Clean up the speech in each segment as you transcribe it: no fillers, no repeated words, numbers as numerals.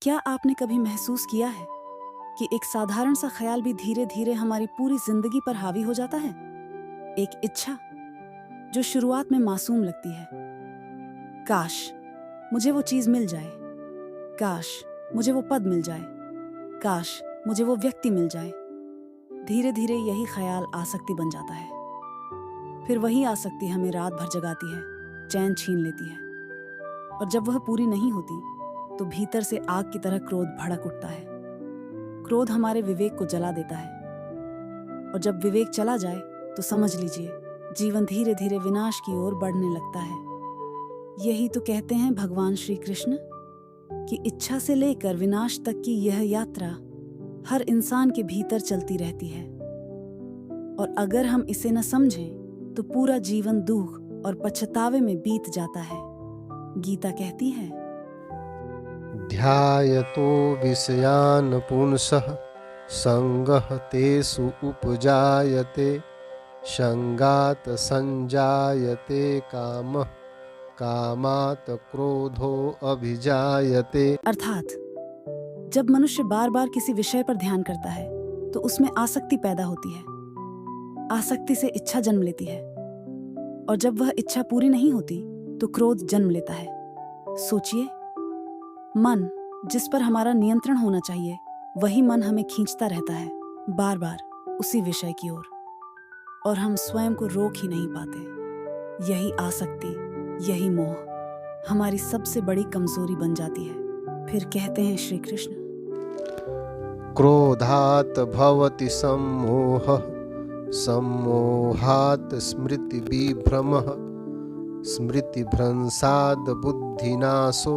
क्या आपने कभी महसूस किया है कि एक साधारण सा ख्याल भी धीरे धीरे हमारी पूरी जिंदगी पर हावी हो जाता है? एक इच्छा जो शुरुआत में मासूम लगती है। काश मुझे वो चीज मिल जाए, काश मुझे वो पद मिल जाए, काश मुझे वो व्यक्ति मिल जाए। धीरे धीरे यही ख्याल आसक्ति बन जाता है। फिर वही आसक्ति हमें रात भर जगाती है, चैन छीन लेती है। और जब वह पूरी नहीं होती तो भीतर से आग की तरह क्रोध भड़क उठता है। क्रोध हमारे विवेक को जला देता है, और जब विवेक चला जाए तो समझ लीजिए जीवन धीरे धीरे विनाश की ओर बढ़ने लगता है। यही तो कहते हैं भगवान श्री कृष्ण कि इच्छा से लेकर विनाश तक की यह यात्रा हर इंसान के भीतर चलती रहती है, और अगर हम इसे न समझें तो पूरा जीवन दुख और पछतावे में बीत जाता है। गीता कहती है, ध्यायतो विषयान् पुंसः संगः तेषु उपजायते संगात् संजायते कामः कामात् क्रोधो अभिजायते। अर्थात जब मनुष्य बार बार किसी विषय पर ध्यान करता है तो उसमें आसक्ति पैदा होती है। आसक्ति से इच्छा जन्म लेती है, और जब वह इच्छा पूरी नहीं होती तो क्रोध जन्म लेता है। सोचिए, मन जिस पर हमारा नियंत्रण होना चाहिए वही मन हमें खींचता रहता है बार बार उसी विषय की ओर, और हम स्वयं को रोक ही नहीं पाते। यही आसक्ति, यही मोह हमारी सबसे बड़ी कमजोरी बन जाती है। फिर कहते हैं श्री कृष्ण, क्रोधात् भवति सम्मोहः सम्मोहात् स्मृति विभ्रमः स्मृतिभ्रंशात् बुद्धिनाशो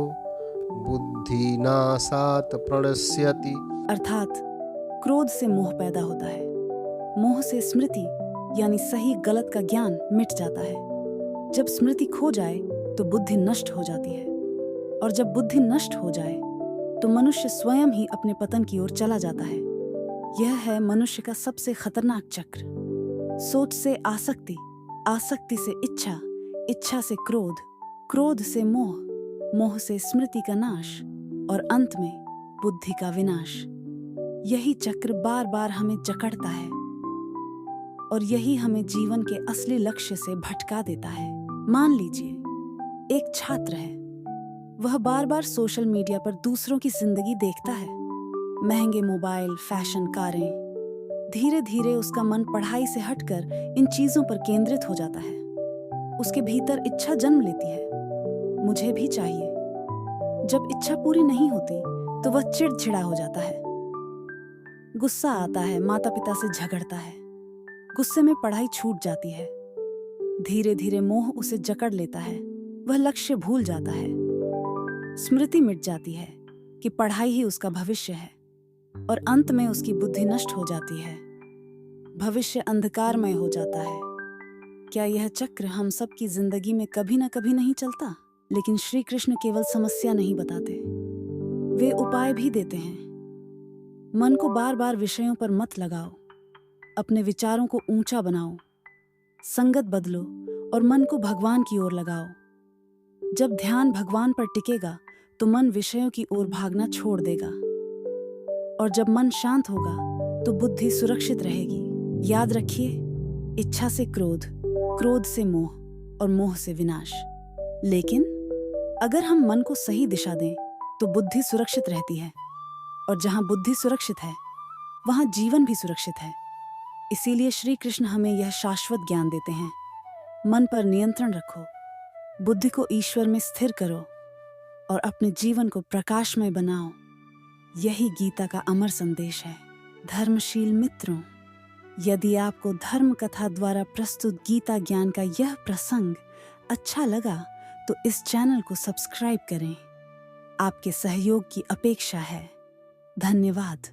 बुद्धिनाशात् प्रणश्यति। अर्थात क्रोध से मोह पैदा होता है, मोह से स्मृति यानी सही गलत का ज्ञान मिट जाता है। जब स्मृति खो जाए तो बुद्धि नष्ट हो जाती है, और जब बुद्धि नष्ट हो जाए तो मनुष्य स्वयं ही अपने पतन की ओर चला जाता है। यह है मनुष्य का सबसे खतरनाक चक्र। सोच से आसक्ति, आसक्ति से इच्छा, इच्छा से क्रोध, क्रोध से मोह, मोह से स्मृति का नाश, और अंत में बुद्धि का विनाश। यही चक्र बार बार हमें जकड़ता है, और यही हमें जीवन के असली लक्ष्य से भटका देता है। मान लीजिए एक छात्र है, वह बार बार सोशल मीडिया पर दूसरों की जिंदगी देखता है, महंगे मोबाइल, फैशन कारें। धीरे धीरे उसका मन पढ़ाई से हटकर इन चीजों पर केंद्रित हो जाता है। उसके भीतर इच्छा जन्म लेती है, मुझे भी चाहिए। जब इच्छा पूरी नहीं होती तो वह चिड़चिड़ा हो जाता है, गुस्सा आता है, माता पिता से झगड़ता है, गुस्से में पढ़ाई छूट जाती है। धीरे धीरे मोह उसे जकड़ लेता है, वह लक्ष्य भूल जाता है। स्मृति मिट जाती है कि पढ़ाई ही उसका भविष्य है, और अंत में उसकी बुद्धि नष्ट हो जाती है। भविष्य अंधकारमय हो जाता है। क्या यह चक्र हम सब की जिंदगी में कभी न कभी नहीं चलता? लेकिन श्री कृष्ण केवल समस्या नहीं बताते, वे उपाय भी देते हैं। मन को बार बार विषयों पर मत लगाओ, अपने विचारों को ऊंचा बनाओ, संगत बदलो और मन को भगवान की ओर लगाओ। जब ध्यान भगवान पर टिकेगा तो मन विषयों की ओर भागना छोड़ देगा, और जब मन शांत होगा तो बुद्धि सुरक्षित रहेगी। याद रखिए, इच्छा से क्रोध, क्रोध से मोह और मोह से विनाश। लेकिन अगर हम मन को सही दिशा दें तो बुद्धि सुरक्षित रहती है, और जहां बुद्धि सुरक्षित है वहां जीवन भी सुरक्षित है। इसीलिए श्री कृष्ण हमें यह शाश्वत ज्ञान देते हैं, मन पर नियंत्रण रखो, बुद्धि को ईश्वर में स्थिर करो और अपने जीवन को प्रकाशमय बनाओ। यही गीता का अमर संदेश है। धर्मशील मित्रों, यदि आपको धर्म कथा द्वारा प्रस्तुत गीता ज्ञान का यह प्रसंग अच्छा लगा तो इस चैनल को सब्सक्राइब करें। आपके सहयोग की अपेक्षा है। धन्यवाद।